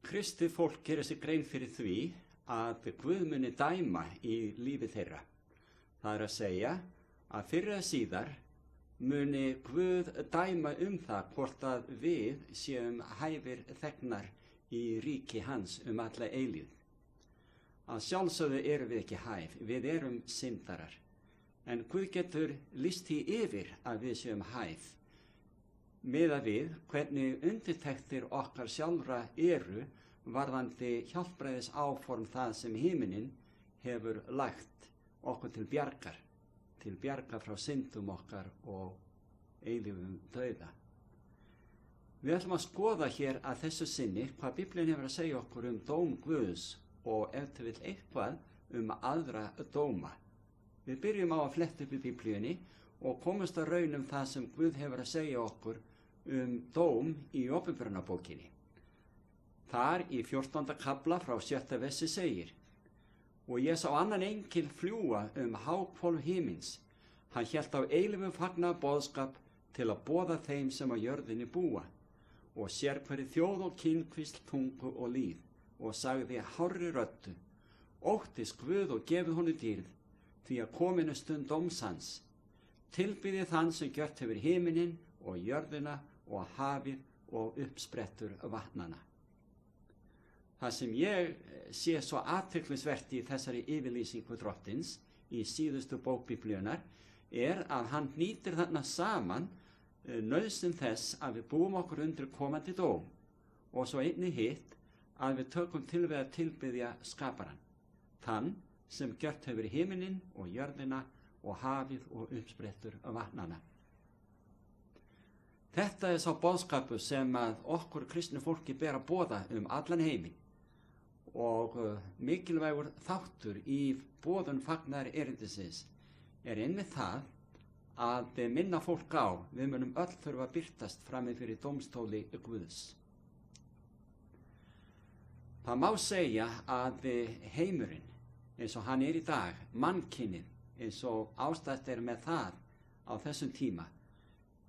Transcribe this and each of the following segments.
Kristið fólk gerir sig grein fyrir því að Guð muni dæma í lífi þeirra. Það er að segja að fyrr eða síðar muni Guð dæma það hvort að við séum hæfir þegnar í ríki hans alla eilífð. Að sjálfsögðu erum við ekki hæf, við erum syndarar. En Guð getur lýst því yfir að við séum hæf, miðað við hvernig undirtektir okkar sjálfra eru varðandi hjálpræðis áform það sem himinin hefur lagt okkur til bjargar frá syndum okkar og eilífum dauða. Við ætlum að skoða hér að þessu sinni hvað Biblíun hefur að segja okkur dóm Guðs og ef til vill eitthvað aðra dóma. Við byrjum á að fletta upp í Biblíunni og komumst að raun það sem Guð hefur að segja okkur dóm í Åpenbarunarbókinni. Þar í 14. kafla frá 7. versi segir: Og ég sá annan engil fljúga háhvolf himins. Hann hélt á eilífum fagnaðarboðskap til að boða þeim sem á jörðinni búa, og sérhverri þjóð og kynkvísl, tungu og lýð, og sagði hárri röddu: Óttist Guð og gefið honum dýrð, því að komin stund dóms hans. Tilbiðið þann sem gjört hefur himinin og jörðina og hafið og uppsprettur vatnana. Það sem ég sé svo athyglisvert í þessari yfirlýsingu drottins í síðustu bók Biblíunnar að hann hnýtir þarna saman nauðsyn þess að við búum okkur undir komandi dóm og svo einnig hitt að við tökum til við að tilbiðja skaparann, þann sem gjört hefur himinin og jörðina og hafið og uppsprettur vatnana. Þetta sá boðskapur sem að okkur kristnu fólki ber að boða allan heiminn og mikilvægur þáttur í boðun fagnaðar erindisins einmitt það að minna fólk á við munum öll þurfa að birtast frammi fyrir dómstóli Guðs. Það má segja að heimurinn eins og hann í dag, mannkynið eins og ástætt með það á þessum tíma,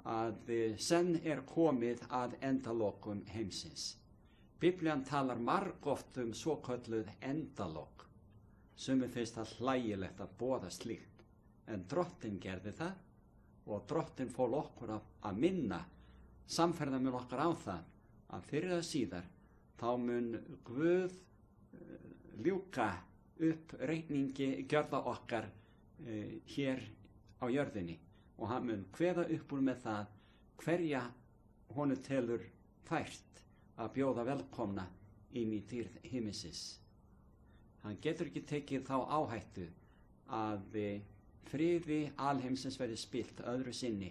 að senn komið að endalokum heimsins. Biblían talar margoft svokölluð endalok. Sumir finnst það hlægilegt að boða slíkt, en drottinn gerði það og drottinn fól okkur að minna samferðamenn okkar á það að fyrir eða síðar þá mun Guð ljúka upp reikningi gjörða okkar hér á jörðinni og hann mun kveða upp úr með það hverja honum telur fært að bjóða velkomna inn í dýrð himinsins. Hann getur ekki tekið þá áhættu að friði alheimsins verði spillt öðru sinni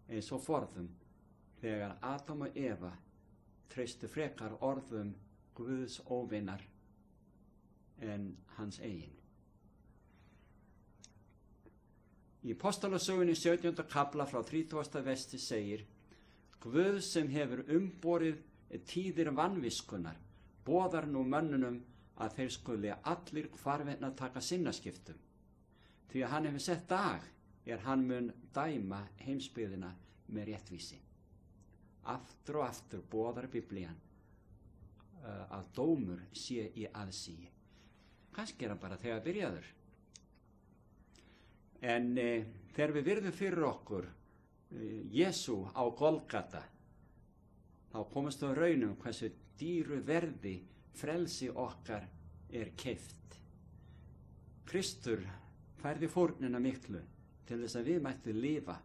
eins og forðum þegar Adam og Eva treystu frekar orðum Guðs óvinar en hans eigin. Í Postalasögunni 17. kafla frá 30. versi segir: Guð sem hefur umborið tíðir vanviskunnar boðar nú mönnunum að þeir skuli allir hvarvetna taka sinnaskiptum, því að hann hefur sett dag hann mun dæma heimsbyggðina með réttvísi. Aftur og aftur boðar Biblían að dómur sé í aðsigi. Kannski hann bara þegar byrjaður. En þegar við virðum fyrir okkur Jesú á Golgata, þá komumst við að raunum hversu dýru verði frelsi okkar keypt. Kristur færði fórnina miklu til þess að við mættum lifa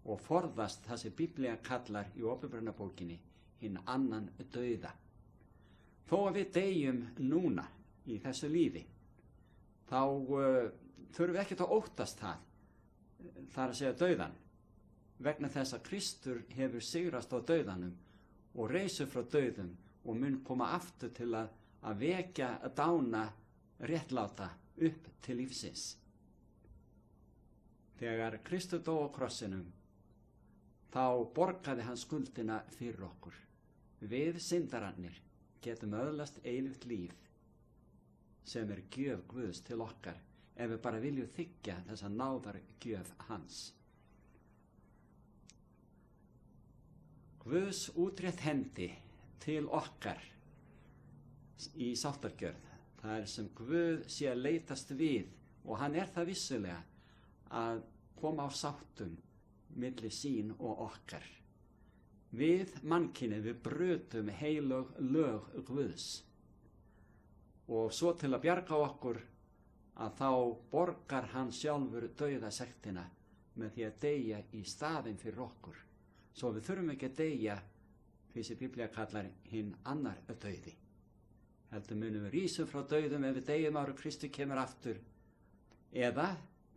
og forðast það sem Biblía kallar í Åpenbarunarbókinni hinn annan dauða. Þó að við deyjum núna í þessu lífi, þá þurfum við ekkert að óttast það að segja dauðan, vegna þess að Kristur hefur sigrast á dauðanum og reisur frá dauðum og mun koma aftur til að vekja dána réttláta upp til lífsins. Þegar Kristur dó á krossinum, þá borgaði hann skuldina fyrir okkur. Við syndararnir getum öðlast eilíft líf sem gjöf Guðs til okkar ef við bara viljum þiggja þessa náðargjöf hans. Guðs útrétt hendi til okkar í sáttargjörð. Það sem Guð sé að leitast við, og hann það vissulega, að koma á sáttum milli sín og okkar. Við mannkynið, við brutum heilög lög Guðs. Og svo til að bjarga okkur, að þá borgar hann sjálfur dauðasektina með því að deyja í staðinn fyrir okkur. Svo við þurfum ekki að deyja því sem Biblía kallar hinn annar dauði. Heldur munum við rísum frá dauðum ef við deyjum áður Kristi kemur aftur, eða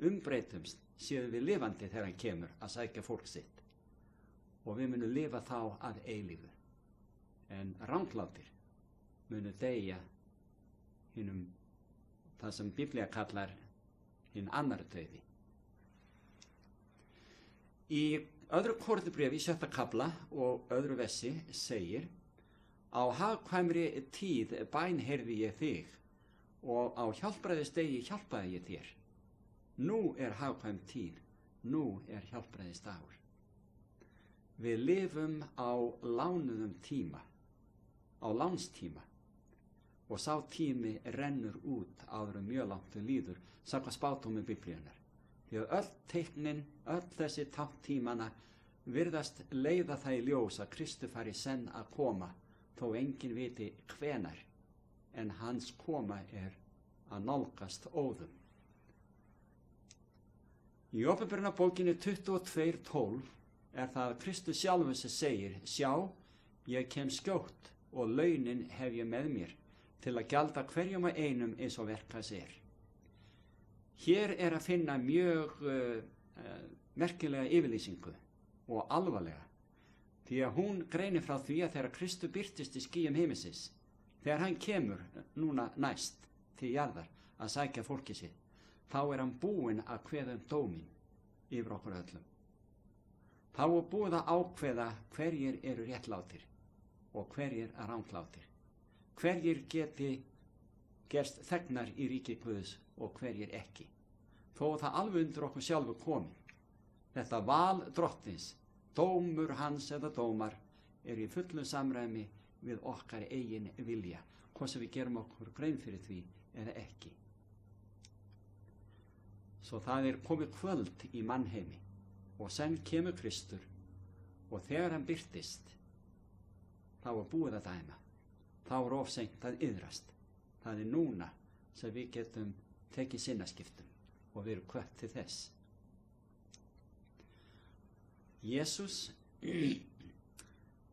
umbreytumst séum við lifandi þegar hann kemur að sækja fólk sitt. Og við munum lifa þá að eilífu. En ranglátir munum deyja hinnum það sem Biblía kallar hinn annar dauði. Í öðru Korinthubréfi í 6. kafla og öðru versi segir: Á hagkvæmri tíð bænheyrði ég þig, og á hjálpræðisdegi hjálpaði ég þér. Nú hagkvæm tíð, nú hjálpræðisdagur. Við lifum á lánuðum tíma, á lánstíma, og sá tími rennur út áður mjög langt líður, samkvæmt spádómi Biblíunnar. Því að öll teiknin, öll þessi tákntímana virðast leiða það í ljós að Kristur fari senn að koma, þó enginn viti hvenar, en hans koma að nálgast óðum. Í Opinberunarbókinni 22:12 það að Kristur sjálfur sem segir: Sjá, ég kem skjótt og launin hef ég með mér, til að gjalda hverjum og einum eins og verk hans Hér að finna mjög merkilega yfirlýsingu og alvarlega, því að hún greinir frá því að þegar Kristur birtist í skýjum himinsins, þegar hann kemur núna næst til jarðar að sækja fólkið sitt, þá hann búinn að kveða dóminn yfir okkur öllum. Þá búið að ákveða hverjir eru réttlátir og hverjir ranglátir, hverjir geti gerst þegnar í ríki Guðs og hverjir ekki. Þó það alveg undir okkur sjálfu komin. Þetta val drottins, dómur hans eða dómar, í fullu samræmi við okkar eigin vilja, hvort sem við gerum okkur grein fyrir því eða ekki. Svo það komið kvöld í mannheimi, og senn kemur Kristur, og þegar hann birtist, þá búið að dæma. Þá of seint að iðrast. Það núna sem við getum tekið sinnaskiptum og við erum hvött til þess.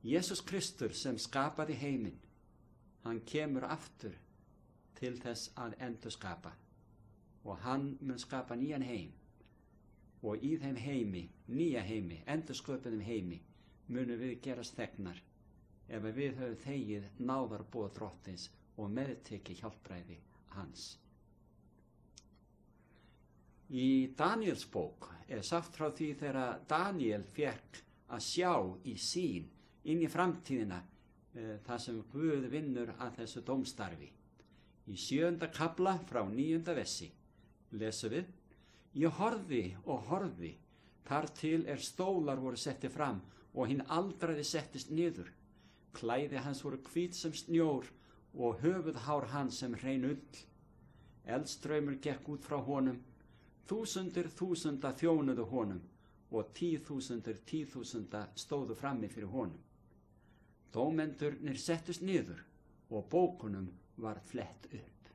Jesús Kristur sem skapaði heiminn, hann kemur aftur til þess að endurskapa, og hann mun skapa nýjan heim, og í þeim heimi, nýja heimi, endursköpuðum heimi, munum við gerast þegnar ef við höfum þegið náðarboð drottins og meðtekið hjálpræði hans. Í Daníels bók sagt frá því þegar Daníel fékk að sjá í sýn inn í framtíðina það sem Guð vinnur að þessu dómstarfi. Í 7. kafla frá 9. versi lesum við: Ég horfði og horfði, þar til stólar voru setti fram og hinn aldraði settist niður. Klæði hans voru hvít sem snjór og höfuðhár hans sem hrein ull. Eldstraumur gekk út frá honum, þúsundir þúsunda þjónuðu honum og 10.000 10.000 stóðu frammi fyrir honum. Dómendurnir settust niður og bókunum var flett upp.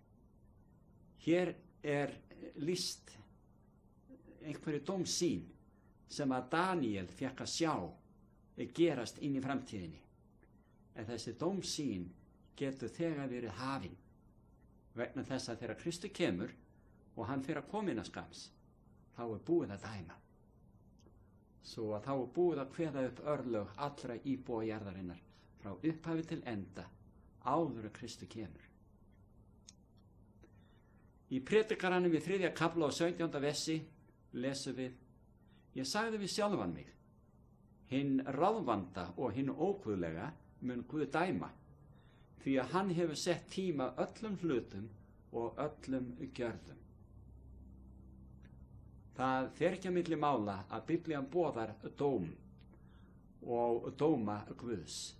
Hér lýst einhverju dómsýn sem að Daníel fékk að sjá gerast inn í framtíðinni. En þessi dómsýn getur þegar verið hafin, vegna þess að þegar Kristur kemur og hann fyrir að koma innan skams, þá búið að dæma. Svo að þá búið að kveða upp örlög allra íbúa jarðarinnar frá upphafi til enda, áður að Kristur kemur. Í Predikaranum í 3. kafla og 17. versi lesum við: Ég sagði við sjálfan mig, hinn ráðvanda og hinn óguðlega mun Guð dæma, því að hann hefur sett tíma öllum hlutum og öllum gjörðum. Það fer ekki á milli mála að Biblían boðar dóm og dóma Guðs.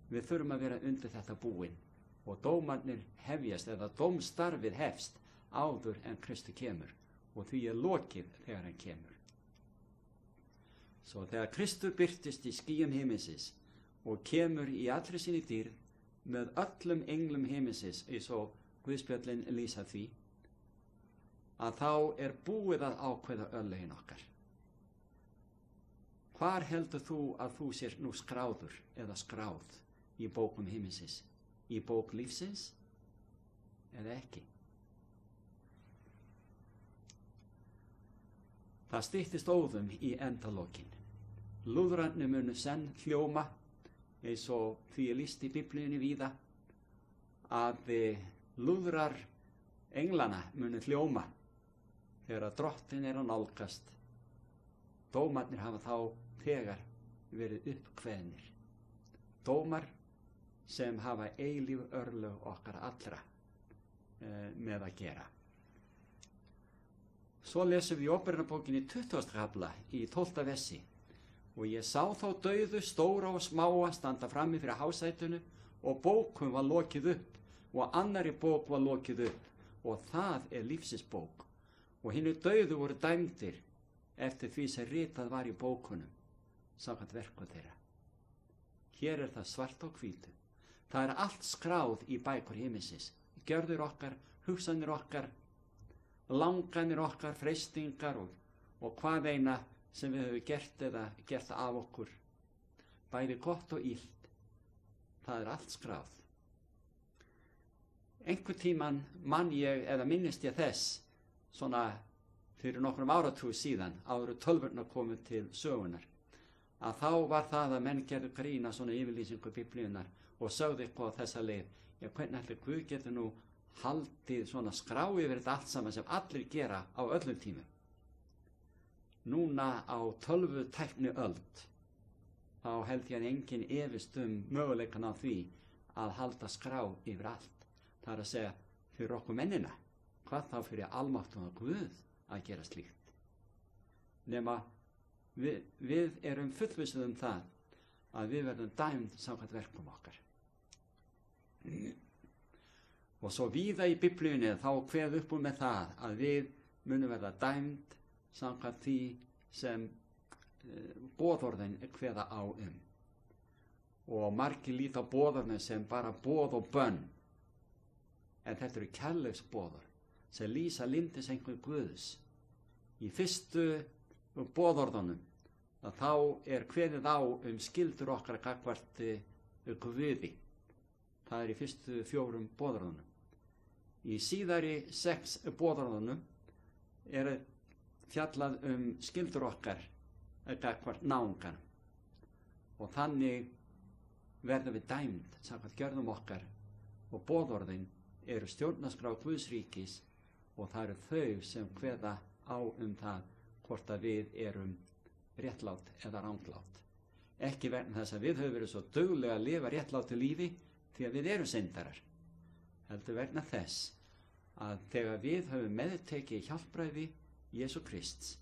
Við þurfum að vera undir þetta búin og dómarnir hefjast eða dómstarfið hefst áður en Kristur kemur og því lokið þegar hann kemur. Svo þegar Kristur birtist í skýjum himinsins og kemur í allri sinni dýrð með öllum englum himinsins, eins og Guðspjöllin lýsa því, að þá búið að ákveða örlögin okkar. Hvar heldur þú að þú sér nú skráður eða skráð í bókum himinsins? Í bók lífsins eða ekki? Það styttist óðum í endalokin. Lúðrarnir munu senn hljóma, eins og því lýst í Biblíunni víða, að lúðrar englana munu hljóma þegar að drottin að nálgast. Dómarnir hafa þá þegar verið uppkveðnir. Dómar sem hafa eilíf örlög okkar allra með að gera. Svo lesum við í Óperunarbókinni 20. kafla í 12. versi. Og ég sá þá dauðu, stóra og smáa, standa frammi fyrir hásætunu og bókum var lokið upp og annarri bók var lokið upp og það lífsins bók. Og hinir dauðu voru dæmdir eftir því sem ritað var í bókunum, samkvæmt verkum þeirra. Hér það svart á hvítu. Það allt skráð í bækur himinsins. Gjörðir okkar, hugsanir okkar, langanir okkar, freistingar og hvað eina sem við höfum gert eða gert af okkur, bæði gott og illt. Það allt skráð. Einhvern tímann man ég eða minnist ég þess, svona fyrir nokkrum áratug síðan, áður tölvurnar komu til sögunar, að þá var það að menn gerðu grína svona yfirlýsingu Biblíunnar og sögðu eitthvað á þessa leið. Já, hvernig ætli Guð getur nú haldið svona skrá yfir þetta allt saman sem allir gera á öllum tímum. Núna á tölvutækni öld, þá held ég að enginn efist möguleikan á því að halda skrá yfir allt. Það að segja fyrir okkur mennina, hvað þá fyrir almáttuna Guð að gera slíkt. Nema við fullvissuð það að við verðum dæmd samkvæmt verkum okkar. Og svo víða í Biblíunni þá kveð upp með það að við munum verða dæmd samkvæmt því sem boðorðin kveða á Og margir líta á boðorðin sem bara boð og bönn. En þetta eru kærleiksboðorð sem lýsa lyndiseinhver Guðs. Í fyrstu boðorðunum að þá kveðið á skyldur okkar gagnvart Guði. Það í fyrstu 4 boðorðunum. Í síðari 6 boðorðunum fjallað skyldur okkar gagnvart náungan. Og þannig verðum við dæmd samkvæmt gjörðum okkar og boðorðin eru stjórnarskrá Guðs ríkis og það eru þau sem kveða á það hvort að við erum réttlát eða ranglát. Ekki vegna þess að við höfum verið svo duglega að lifa réttlátu lífi því að við erum syndarar. Heldur vegna þess að þegar við höfum meðtekið hjálpræði Jesú Krists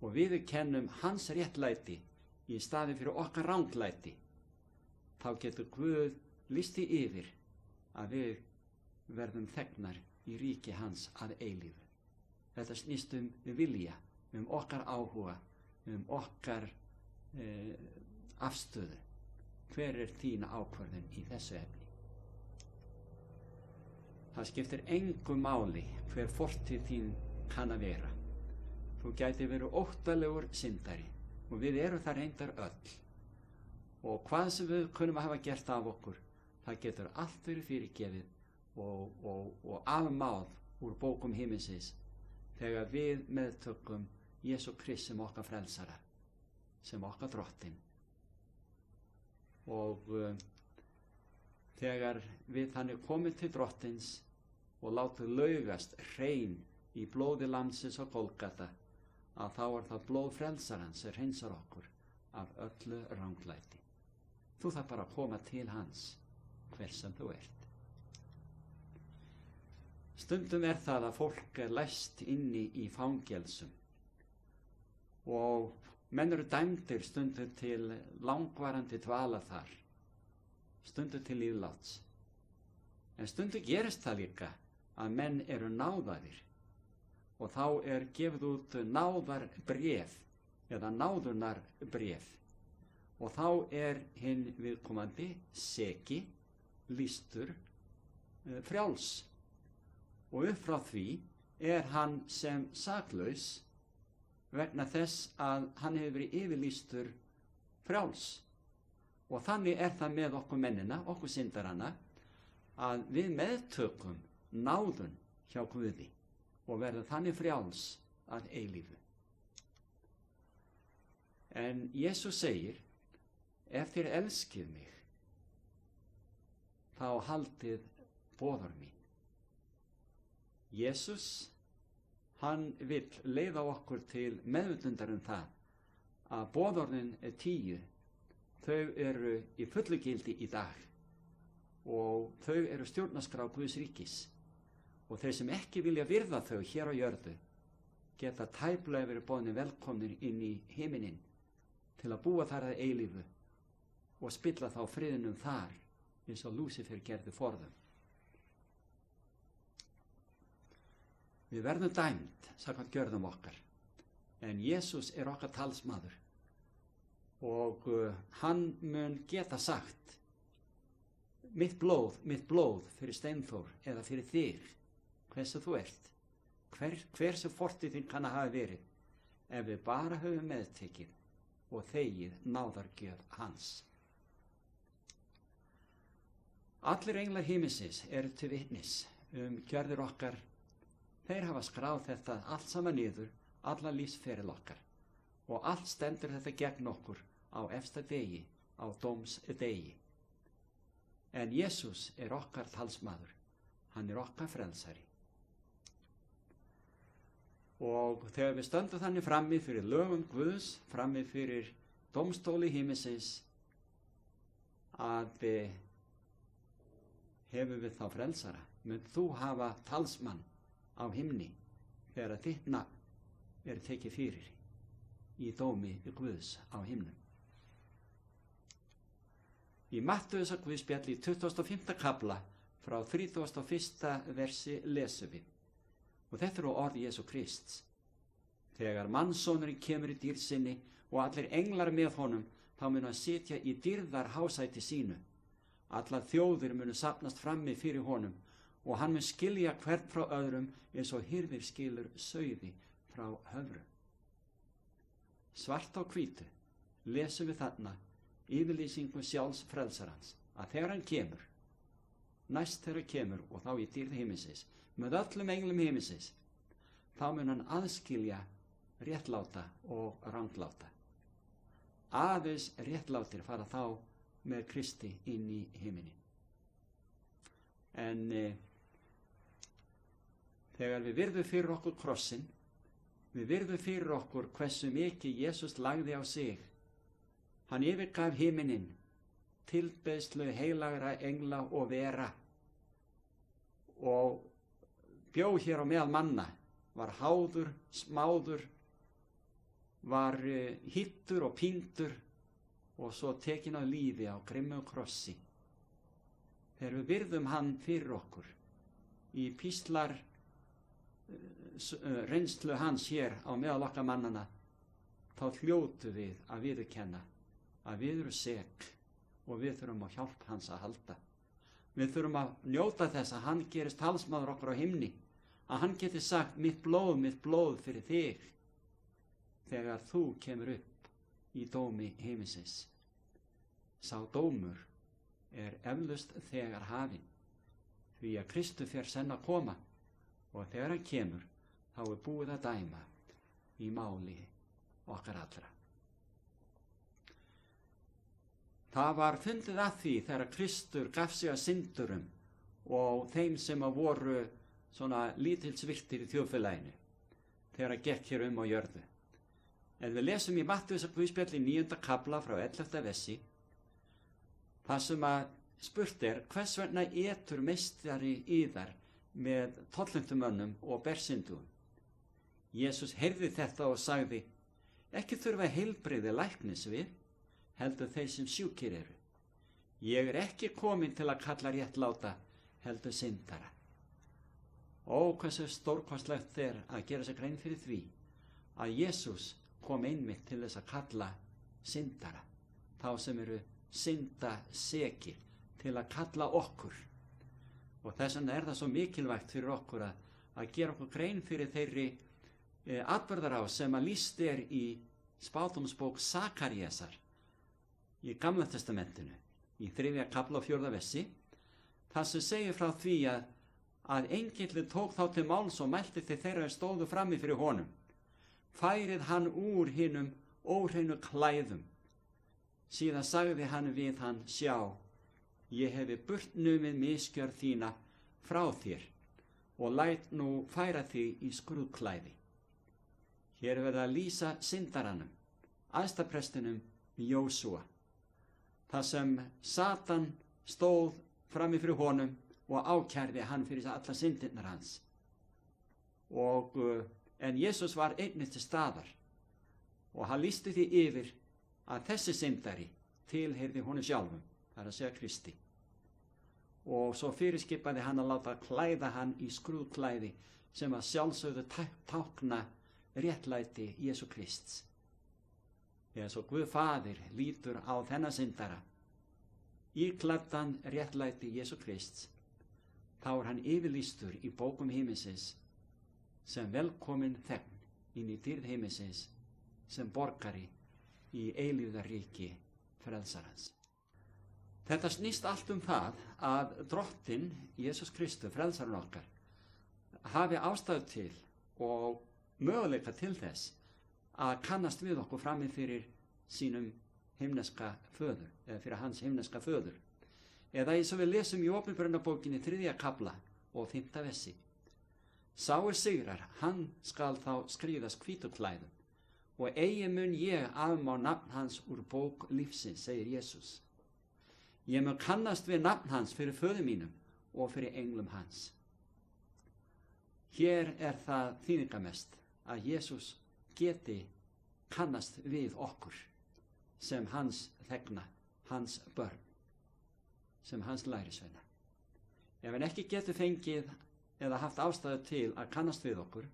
og við kennum hans réttlæti í staði fyrir okkar ranglæti, þá getur Guð lýst því yfir að við verðum þegnar í ríki hans að eilífu. Þetta snýst vilja, okkar áhuga, okkar afstöðu. Hver þín ákvörðun í þessu efni? Það skiptir engu máli hver fortíð þín kann að vera. Þú gæti verið óttalegur syndari og við erum það reyndar öll. Og hvað sem við kunum að hafa gert af okkur, það getur allt verið fyrirgefið og afmáð úr bókum himinsins þegar við meðtökum Jesú Krist sem okkar frelsara, sem okkar drottin. Og þegar við þannig komum til drottins og látum laugast hrein í blóði lamsins og Golgata, að þá það blóð frelsarans sem hreinsar okkur af öllu ranglæti. Þú þarf bara að koma til hans, hver sem þú ert. Stundum það að fólk læst inni í fangelsum og menn eru dæmdir stundum til langvarandi dvala þar, stundum til lífláts. En stundum gerist það líka að menn eru náðaðir og þá gefið út náðarbréf eða náðunarbréf og þá hinn viðkomandi seki lýstur frjáls og upp frá því hann sem saklaus vegna þess að hann hefur verið yfirlýstur frjáls. Og þannig það með okkur mennina, okkur syndarana, að við meðtökum náðun hjá Guði og verðum þannig frjáls að eilífu. En Jesús segir, ef þér elskið mig, þá haldið boðor mín. Jesús, hann vill leiða okkur til meðvitundar það að boðorðin 10, þau eru í fullu gildi í dag og þau eru stjórnarskrá Guðs ríkis og þeir sem ekki vilja virða þau hér á jörðu geta tæplega verið boðnir velkomnir inn í himininn til að búa þar að eilífu og spilla þá friðinum þar eins og Lúsífer gerði forðum. Við verðum dæmd samkvæmt gjörðum okkar, en Jesús okkar talsmaður og hann mun geta sagt mitt blóð fyrir Steinþór eða fyrir þig, hversu þú ert, hversu fortið þín kann að hafa verið, ef við bara höfum meðtekið og þegið náðargjöf hans. Allir englar himinsins eru til vitnis gjörðir okkar. Þeir hafa skráð þetta allt saman niður, alla lífsferil okkar og allt stendur þetta gegn okkur á efsta degi, á dómsdegi. En Jesús okkar talsmaður, hann okkar frelsari. Og þegar við stöndum þannig frammi fyrir lögum Guðs, frammi fyrir dómstóli himinsins, að hefur við þá frelsara, mun þú hafa talsmann á himni þegar þitt nafn tekið fyrir í dómi Guðs á himnum. Í Mattheusar Guðspjalli í 25. kafla frá 31. versi lesum við, og þetta eru orð Jesú Krists. Þegar mannssonurinn kemur í dýrð sinni og allir englar með honum, þá mun hann sitja í dýrðar hásæti sínu. Allar þjóðir munu safnast frammi fyrir honum og hann mun skilja hvern frá öðrum eins og hirðir skilur sauði frá höfrum. Svart á hvítu lesum við þarna yfirlýsingu sjálfs frelsarans að þegar hann kemur, næst þegar hann kemur og þá í dýrð himinsins, með öllum englum himinsins, þá mun hann aðskilja réttláta og rangláta. Aðeins réttlátir fara þá með Kristi inn í himinin. En þegar við virðum fyrir okkur krossin, við virðum fyrir okkur hversu mikið Jesús lagði á sig. Hann yfirgaf himinin, tilbeiðslu heilagra engla og vera og bjó hér á meðal manna, var háður, smáður, var hittur og píndur og svo tekinn á lífi á grimmu krossi. Þegar við virðum hann fyrir okkur í píslar reynslu hans hér á meðal okkar mannana, þá hljótu við að viðurkenna að við erum sek og við þurfum á hjálp hans að halda. Við þurfum að njóta þess að hann gerist talsmaður okkur á himni, að hann geti sagt mitt blóð fyrir þig þegar þú kemur upp í dómi himinsins. Sá dómur eflaust þegar hafinn, því að Kristur fer senn að koma og þegar hann kemur þá búið að dæma í máli okkar allra. Það var fundið að því þegar Kristur gaf sig að syndurum og þeim sem voru svona lítilsvirtir í þjóðfélaginu þegar hann gekk hér á jörðu. En við lesum í Mattheusar Guðspjalli 9. kafla frá 11. versi, þar sem að spurt hvers vegna etur meistari yðar með tollindumönnum og bersindugum. Jesús heyrði þetta og sagði, ekki þurfa heilbrigði læknis við, heldur þeir sem sjúkir eru. Ég ekki kominn til að kalla réttláta, heldur syndara. Ó, hversu stórkostlegt að gera sér grein fyrir því að Jesús kom einmitt til þess að kalla syndara, þá sem eru syndasekir, til að kalla okkur. Og þess vegna það svo mikilvægt fyrir okkur að gera okkur grein fyrir þeirri atburðarás sem lýst í spádómsbók Sakaríasar í Gamla testamentinu, í 3. kafla og 4. versi, þar sem segir frá því að engillinn tók þá til máls og mælti til þeirra stóðu frammi fyrir honum. Færið hann úr hinum óhreinu klæðum. Síðan sagði hann við hann, sjá, ég hefi burtnumið misgjörð þína frá þér og læt nú færa þig í skrúðklæði. Hér verða að lýsa syndaranum, æðstaprestinum Jósúa, þar sem Satan stóð frammi fyrir honum og ákærði hann fyrir alla syndirnar hans. En Jesús var einnig til staðar og hann lýsti því yfir að þessi syndari tilheyrði honum sjálfum, það að segja Kristi. Og svo fyrirskipaði hann að láta klæða hann í skrúðklæði sem að sjálfsögðu tákna réttlæti Jesú Krists. Þegar svo Guð Faðir lítur á þennan syndara, íklæddan réttlæti Jesú Krists, þá hann yfirlýstur í bókum himinsins sem velkomin þegn inn í dýrð himinsins sem borgari í eilífðarríki frelsarans. Þetta snýst allt það að Drottinn Jesús Kristur, frelsarinn okkar, hafi ástæðu til og möguleika til þess að kannast við okkur frammi fyrir sínum himneska föður, eða fyrir hans himneska föður. Eða eins og við lesum í Åpenbarunarbókinni 3. kafla og 5. versi. Sá sigrar, hann skal þá skríðast hvítu klæðum, og eigi mun ég afmá nafn hans úr bók lífsins, segir Jesús. Ég mun kannast við nafn hans fyrir föður mínum og fyrir englum hans. Hér það þýðingamest að Jesús geti kannast við okkur sem hans þegna, hans börn, sem hans lærisveina. Ef hann ekki getur fengið eða haft ástæðu til að kannast við okkur,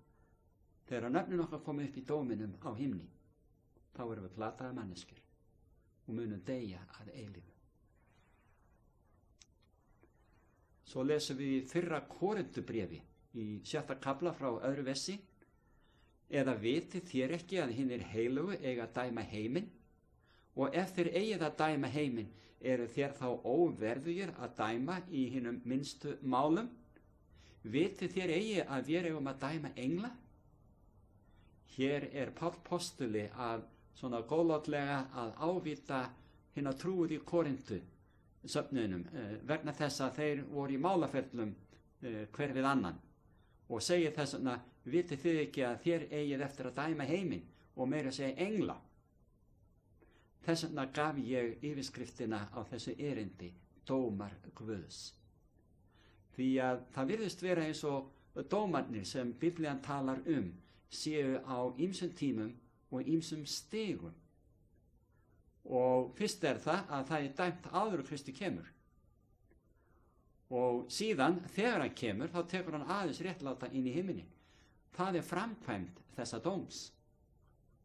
þegar nöfnin okkar komi upp í dóminum á himni, þá erum við glataðar manneskjur og munum deyja að eilífu. Svo lesum við í 1. Korintubréfi í 6. kafla frá 2. versi. Eða vitið þér ekki að hinir heilugu eiga að dæma heiminn, og ef þér eigið að dæma heiminn, eru þér þá óverðugir að dæma í hinum minnstu málum? Vitið þér eigi að við eigum að dæma engla? Hér Páll postuli að svona góðlátlega að ávita hina trúið í Korintu söfnunum vegna þess að þeir voru í málaferlum hver við annan, og segir þess vegna, vitið þið ekki að þér eigið eftir að dæma heiminn og meira að segja engla? Þess vegna gaf ég yfirskriftina á þessu erindi, dómar Guðs. Því að það virðist vera eins og dómarnir sem Biblían talar séu á ýmsum tímum og ýmsum stigum. Og fyrst það að það dæmt áður Kristi kemur. Og síðan, þegar hann kemur, þá tekur hann aðeins réttláta inn í himinin. Það framkvæmd þessa dóms.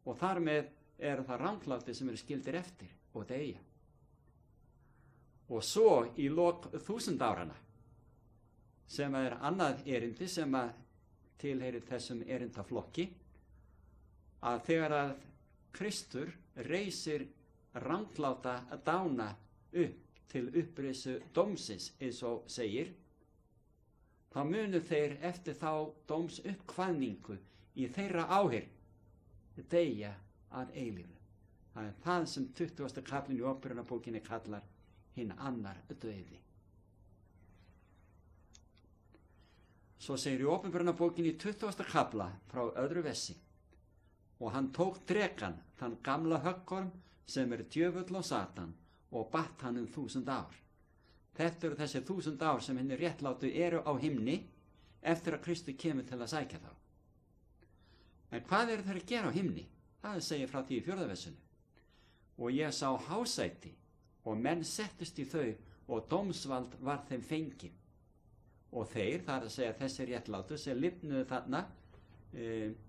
Og þar með það rangláti sem eru skildir eftir og deyja. Og svo í lok 1000 árana, sem annað erindi sem tilheyrir þessum erindaflokki, að þegar að Kristur reisir rangláta dána upp til upprisu dómsins, eins og segir, þá munu þeir eftir þá dóms uppkvaðningu í þeirra áheyrn deyja að eilífu. Það það sem 20. kaflinn í Åpenbarunarbókinni kallar hinn annar dauði. Svo segir í Åpenbarunarbókinni í 20. kafla frá 2. versi: og hann tók drekann, þann gamla höggorm sem djöfull og Satan, og batt hann 1000 ár. Þetta eru þessi 1000 ár sem hinni réttlátu eru á himni eftir að Kristur kemur til að sækja þá. En hvað eru þeir að gera á himni? Það segir frá því í 4. versinu. Og ég sá hásæti og menn settust í þau og dómsvald var þeim fengið. Og þeir, það að segja þessi réttlátu sem lifnuðu þarna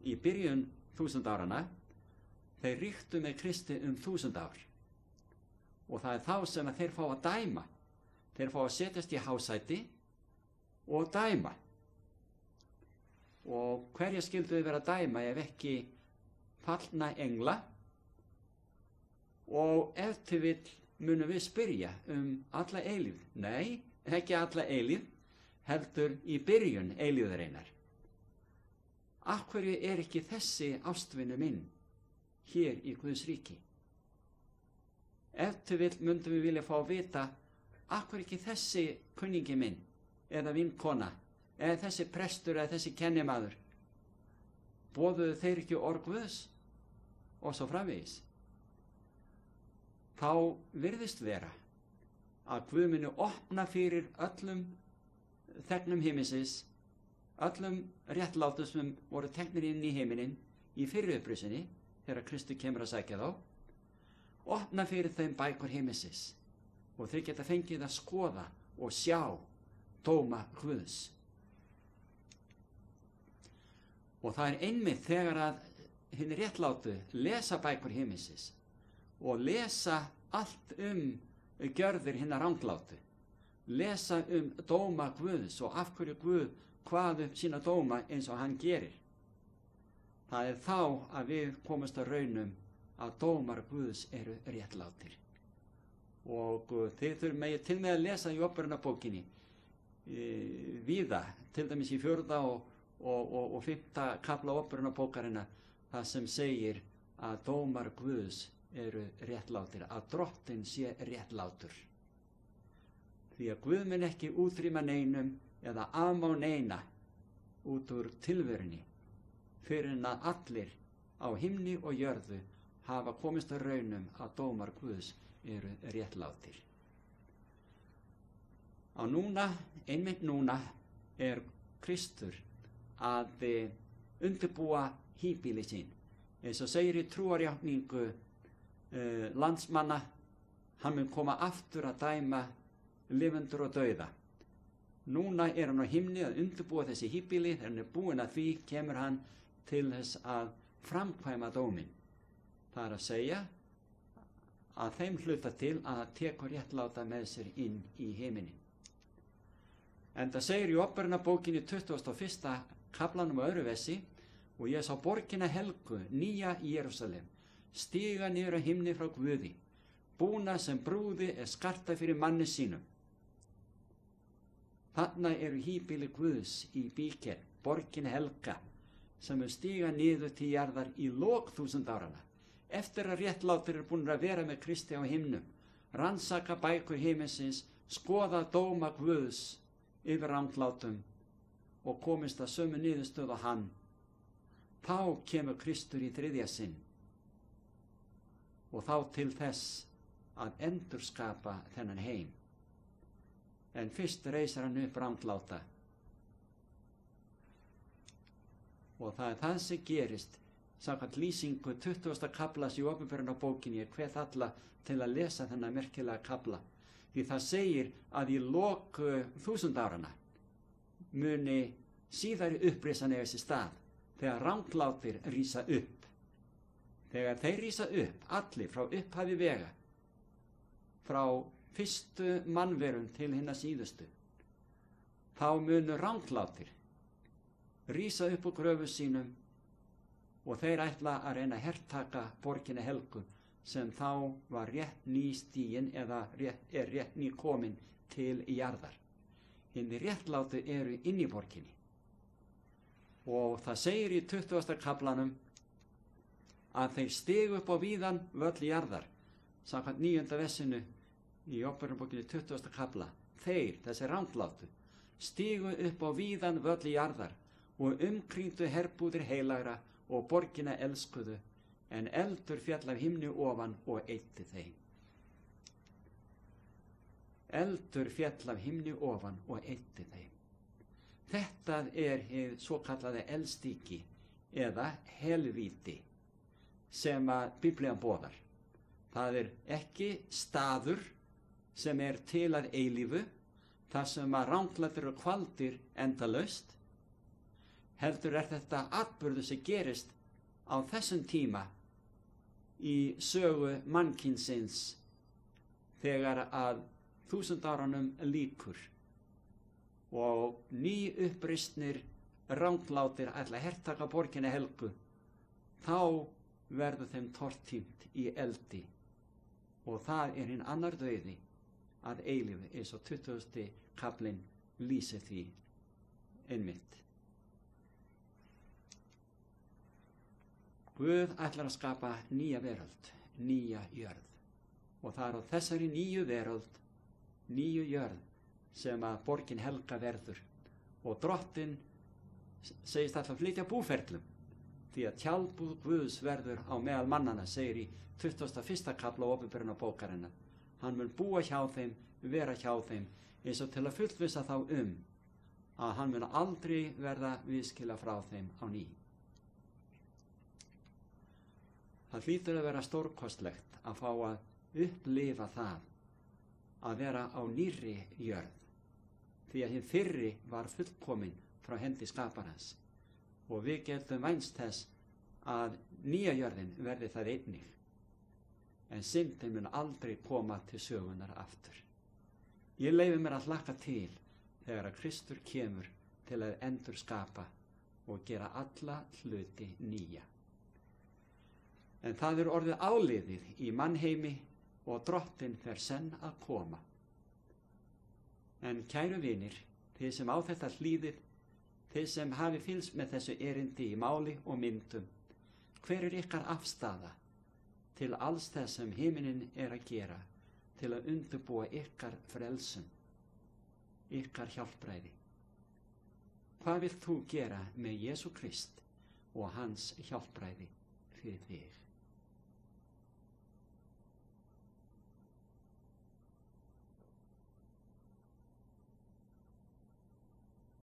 í byrjun 1000 áranna, þeir ríktu með Kristi 1000 ár. Og það þá sem að þeir fá að dæma. Þeir fá að setjast í hásæti og dæma. Og hverja skyldu þau vera að dæma ef ekki fallna engla? Og ef til vill munum við spyrja alla eilífð. Nei, ekki alla eilífð, heldur í byrjun eilífðarinnar. Af hverju ekki þessi ástvinu minn hér í Guðs ríki? Ef til vill mundum við vilja fá að vita af hverju ekki þessi kunningi minn eða vinkona eða þessi prestur eða þessi kennimaður. Boðuðu þeir ekki orð Guðs og svo framvegis. Þá virðist vera að Guð muni opna fyrir öllum þegnum himinsins, öllum réttlátum sem voru teknir inn í heiminin í fyrri upprisunni þegar Kristur kemur að sækja þá, opna fyrir þeim bækur himinsins og þeir geta fengið að skoða og sjá dóma Guðs. Og það einmitt þegar að hinn réttlátu lesa bækur himinsins og lesa allt gjörðir hinna ranglátu, lesa dóma Guðs og af hverju Guð kvað upp sína dóma eins og hann gerir. Það þá að við komumst að raunum að dómar Guðs eru réttlátir. Og þið þurfum til með að lesa í Upprunabókinni víða, til dæmis í 4. og 5. kafla Upprunabókarinnar, það sem segir að dómar Guðs eru réttlátir, að Drottinn sé réttlátur. Því að Guð mun ekki útrýma neinum eða afmá neina út úr tilverunni fyrir en að allir á himni og jörðu hafa komist að raunum að dómar Guðs eru réttlátir. Einmitt núna Kristur að undirbúa híbýli sín. Eins og segir í trúarjátningu landsmanna, hann mun koma aftur að dæma lifendur og dauða. Núna hann á himni að undirbúa þessi híbýli, þegar hann búinn að því kemur hann til þess að framkvæma dóminn. Það að segja að þeim hluta til að tekur réttláta með sér inn í heiminin. En það segir í Upprunabókinni 21. kaflanum á öðru versi: og ég sá borgina helgu, nýja Jerúsalem, stíga niður á himni frá Guði, búna sem brúði skarta fyrir manni sínum. Þarna híbýli Guðs í Bíkel, borgin helga, sem stíga niður til jarðar í lok 1000 áranna, eftir að réttlátir búin að vera með Kristi á himnum, rannsaka bækur himinsins, skoða dóma Guðs yfir ranglátum og komist að sömu niðurstöðu á hann. Þá kemur Kristur í 3. sinn og þá til þess að endurskapa þennan heim. En fyrst reisar hann upp rangláta. Og það það sem gerist samkvæmt lýsingu 20. kaflas í Opinberunarbókinni. Ég hvet alla til að lesa þennan merkilega kafla. Því það segir að í lok 1000 áranna muni síðari upprisan eiga sér stað, þegar ranglátir rísa upp. Þegar þeir rísa upp, allir frá upphafi vega, frá fyrstu mannverum til hinna síðustu, þá munu ranglátir rísa upp úr gröfu sínum og þeir ætla að reyna að hertaka borgina helgu, sem þá var rétt nýstígin eða rétt nýkomin til jarðar. Hinni réttlátu inn í borginni. Og það segir í 20. kaflanum að þeir stigu upp á víðan völl jarðar, samkvæmt 9. versinu í Upprunabókinni 20. kafla. Þeir, þessi ranglátu, stigu upp á víðan völl jarðar og umkringdu herbúðir heilagra og borgina elskuðu, en eldur fjall af himni ofan og eyddi þeim. Eldur fjall af himni ofan og eyddi þeim. Þetta hið svokallaði eldstiki eða helvíti sem að Biblían boðar. Það ekki staður sem til að eilífu, þar sem að ranglætir og kvaldir endalaust, heldur þetta atburður sem gerist á þessum tíma í sögu mannkynsins þegar að 1000 árunum lýkur og ný uppreisnir ranglátir ætla að hertaka borginni Helgu, þá verður þeim tortímt í eldi og það hinn annar dauði að eilífu, eins og 20. kaflinn lýsir því einmitt. Guð ætlar að skapa nýja veröld, nýja jörð, og það á þessari nýju veröld, nýju jörð sem að borgin Helga verður, og Drottinn segist alltaf flytja búferlum, því að tjaldbúð Guðs verður á meðal mannana, segir í 21. kafla Opinberunarbókarinnar. Hann mun búa hjá þeim, vera hjá þeim, eins og til að fullvissa þá að hann mun aldrei verða viðskila frá þeim á ný. Það hlýtur að vera stórkostlegt að fá að upplifa það að vera á nýrri jörð, því að hinn fyrri var fullkomin frá hendi skaparans, og við getum vænst þess að nýja jörðin verði það einnig, en syndin mun aldrei koma til sögunar aftur. Ég leyfi mér að hlakka til þegar að Kristur kemur til að endurskapa og gera alla hluti nýja. En það orðið áliðið í mannheimi og Drottinn fer senn að koma. En kæru vinir, þið sem á þetta hlýðið, þið sem hafi fylgst með þessu erindi í máli og myndum, hver ykkar afstaða til alls þess sem himinin að gera til að undirbúa ykkar frelsun, ykkar hjálpræði? Hvað vilt þú gera með Jesú Krist og hans hjálpræði fyrir þig?